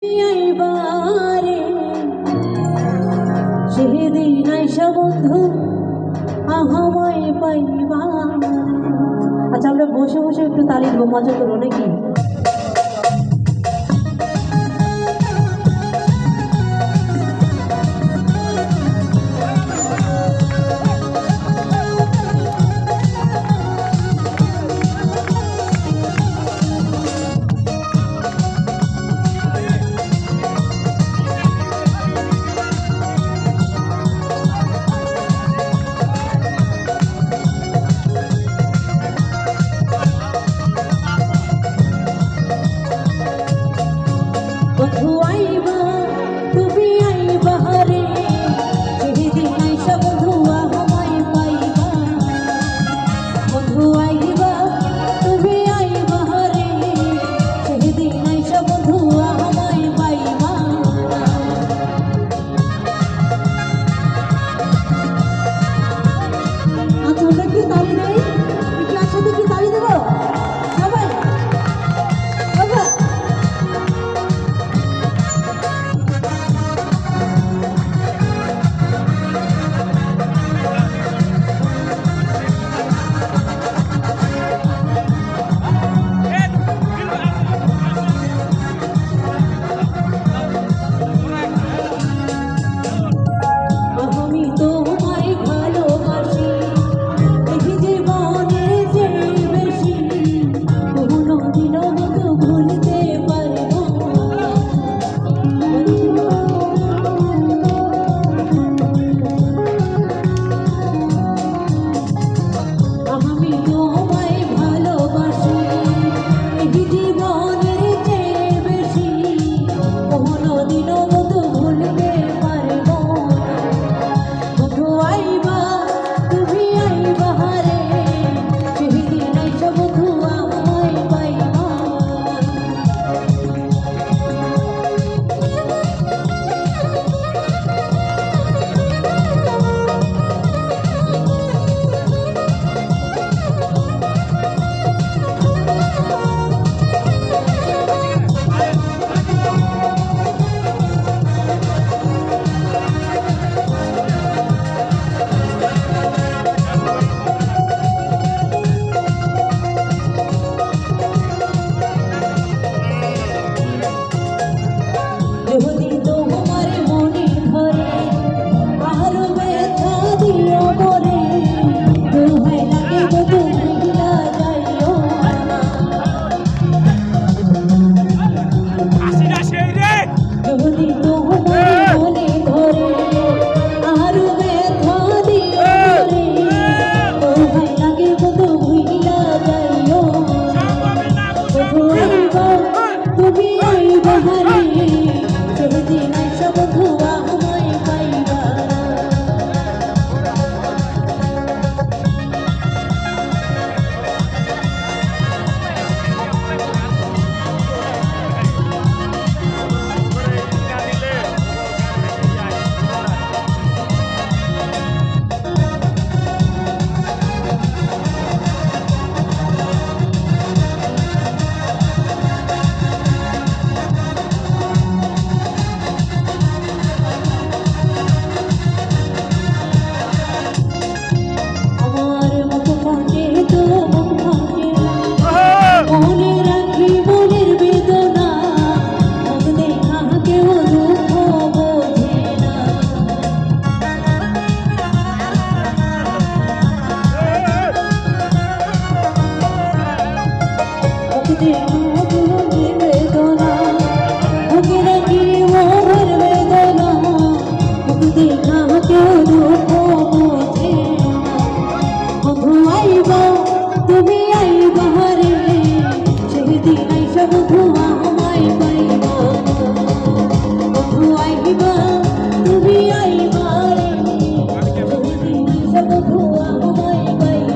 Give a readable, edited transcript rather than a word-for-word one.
এইবারে সেদিন আইসা বন্ধু আহামায় পাইবা। আচ্ছা, আমরা বসে বসে একটু তালি দেবো, মজা করবো নাকি? বন্ধু আইবা, তুমি আইবা রে, সেদিন আইসা বন্ধু আমায় পাইবা। বন্ধু আইবা, তুমি আইবা রে, সেদিন আইসা বন্ধু আমায় পাইবা। আচ্ছা, আমরা কি তালি দেই? একটু একসাথে কি তালি দেবো সবাই? আমি তোমায় ভালোবাসি, এই জীবনে যে বেশি, কোনোদিনও তো ভুলতে পারবো না। আমি তোমায় ভালোবাসি, এই জীবনে যে বেশি, কোনোদিনও তো ভুলতে পারবো না। বন্ধু আইবা, তুমি আইবা রে, সেদিন আইসা বন্ধু আমায় পাইবা। যদি তোমার মনে ধরে আরো ব্যথা দিও মরে, দোহাই লাগে বধু ভুলা যাইও না। যদি তোমার মনে ধরে আরো ব্যথা দিও মরে, দোহাই লাগে বধু ভুলা যাইও না। বধু আইবা, তুমি আইবা রে, সেদিন আইসা বন্ধু আমায় পাইবা। আমার মতো থাকে তো মন থাকে, মনে রাখি মনের বেদনা, মুখ দেখা কেউ দুঃখ বোঝে না। মুখ দেখা মনের বেদনা, মুখ রাখি মনের বেদনা, মুখ দেখা কেউ দুঃখ